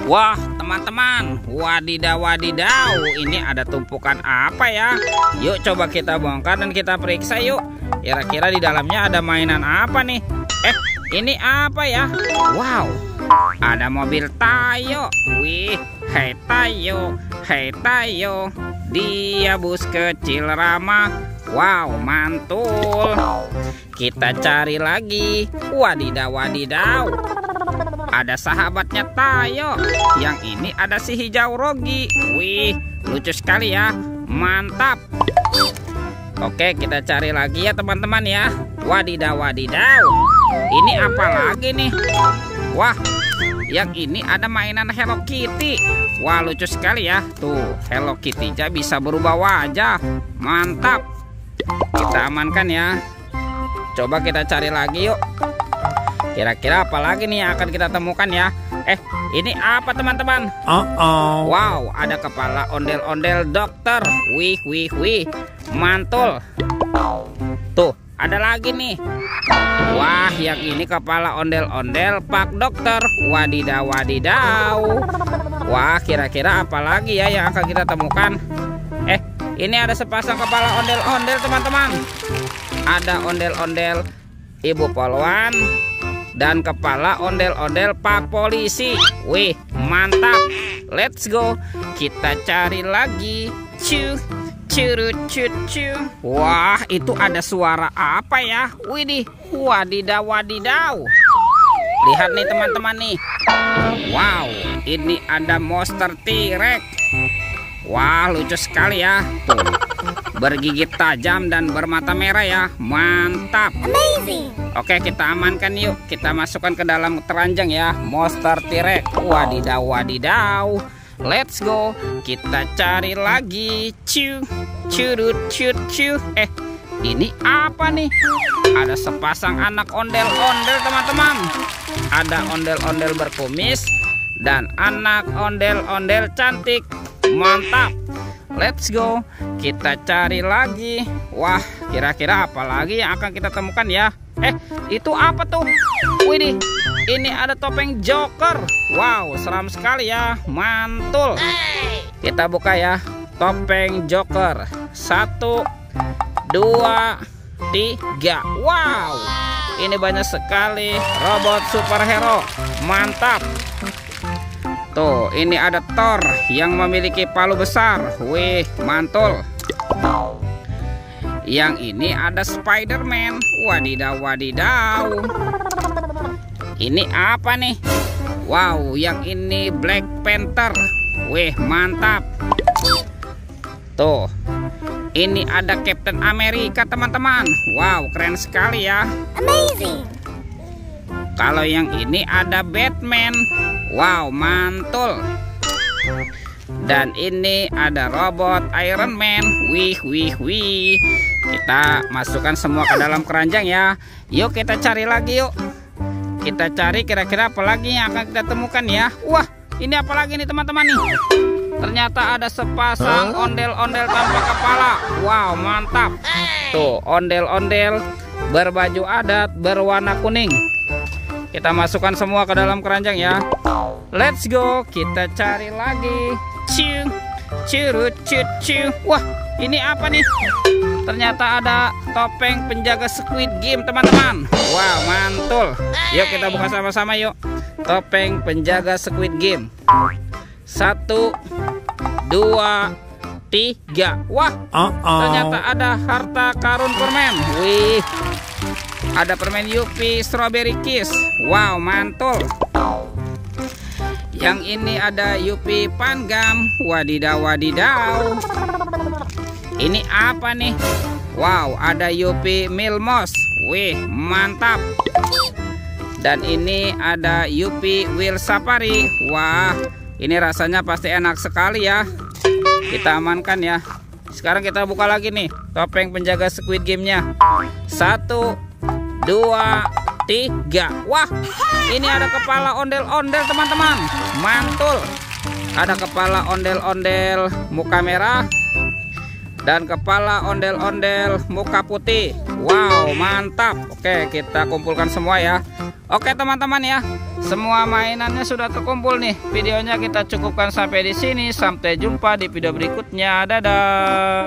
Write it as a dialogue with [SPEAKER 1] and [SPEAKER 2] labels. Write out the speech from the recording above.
[SPEAKER 1] Wah, teman-teman, wadidaw wadidaw, ini ada tumpukan apa ya? Yuk coba kita bongkar dan kita periksa yuk. Kira-kira di dalamnya ada mainan apa nih? Ini apa ya? Wow, ada mobil Tayo. Wih, hei Tayo, hei Tayo, dia bus kecil ramah. Wow, mantul. Kita cari lagi. Wadidaw wadidaw, ada sahabatnya Tayo. Yang ini ada si hijau Rogi. Wih, lucu sekali ya. Mantap. Oke, kita cari lagi ya teman-teman ya. Wadidaw wadidaw, ini apa lagi nih? Wah, yang ini ada mainan Hello Kitty. Wah, lucu sekali ya. Tuh, Hello Kitty-nya bisa berubah wajah. Mantap. Kita amankan ya. Coba kita cari lagi yuk. Kira-kira apa lagi nih yang akan kita temukan ya? Ini apa teman-teman? Wow, ada kepala ondel-ondel dokter. Wih, wih, wih, mantul. Tuh, ada lagi nih. Wah, yang ini kepala ondel-ondel Pak Dokter. Wadidaw wadidaw. Wah, kira-kira apa lagi ya yang akan kita temukan? Ini ada sepasang kepala ondel-ondel teman-teman. Ada ondel-ondel Ibu Polwan dan kepala ondel-ondel Pak Polisi. Wih, mantap. Let's go. Kita cari lagi. Cu, curut, cu. Wah, itu ada suara apa ya? Widih, wadidaw wadidaw. Lihat nih teman-teman nih. Wow, ini ada monster T-Rex. Wah, lucu sekali ya. Tuh, bergigit tajam dan bermata merah ya. Mantap.
[SPEAKER 2] Amazing.
[SPEAKER 1] Oke, kita amankan yuk. Kita masukkan ke dalam keranjang ya. Monster T-Rex. Wadidaw wadidaw. Let's go. Kita cari lagi. Cu, curut, cu. Ini apa nih? Ada sepasang anak ondel-ondel teman-teman. Ada ondel-ondel berkumis dan anak ondel-ondel cantik. Mantap. Let's go. Kita cari lagi. Wah, kira-kira apa lagi yang akan kita temukan ya? Itu apa tuh? Widih, ini ada topeng Joker. Wow, seram sekali ya. Mantul. Kita buka ya. Topeng Joker. 1, 2, 3. Wow, ini banyak sekali robot superhero. Mantap. Tuh, ini ada Thor yang memiliki palu besar. Wih, mantul. Yang ini ada Spider-Man. Wadidaw wadidaw. Ini apa nih? Wow, yang ini Black Panther. Wih, mantap. Tuh, ini ada Captain America teman-teman. Wow, keren sekali ya.
[SPEAKER 2] Amazing.
[SPEAKER 1] Kalau yang ini ada Batman. Wow, mantul. Dan ini ada robot Iron Man. Wih, wih, wih. Kita masukkan semua ke dalam keranjang ya. Yuk kita cari lagi yuk. Kita cari kira-kira apa lagi yang akan kita temukan ya. Wah, ini apa lagi nih teman-teman nih? Ternyata ada sepasang ondel-ondel tanpa kepala. Wow, mantap. Tuh, ondel-ondel berbaju adat berwarna kuning. Kita masukkan semua ke dalam keranjang ya. Let's go. Kita cari lagi. Cu, curut, cu. Wah, ini apa nih? Ternyata ada topeng penjaga Squid Game teman-teman. Wow, mantul. Yuk kita buka sama-sama yuk. Topeng penjaga Squid Game. 1, 2, 3. Wah, ternyata ada harta karun permen. Wih, ada permen Yupi Strawberry Kiss. Wow, mantul. Yang ini ada Yupi Pangam. Wadidaw wadidaw. Ini apa nih? Wow, ada Yupi Milmos. Wih, mantap. Dan ini ada Yupi Will Safari. Wah, ini rasanya pasti enak sekali ya. Kita amankan ya. Sekarang kita buka lagi nih topeng penjaga Squid Game-nya. 1, 2, 3. Wah, ini ada kepala ondel-ondel teman-teman. Mantul. Ada kepala ondel-ondel muka merah dan kepala ondel-ondel muka putih. Wow, mantap. Oke, kita kumpulkan semua ya. Oke teman-teman ya, semua mainannya sudah terkumpul nih. Videonya kita cukupkan sampai di sini. Sampai jumpa di video berikutnya. Dadah.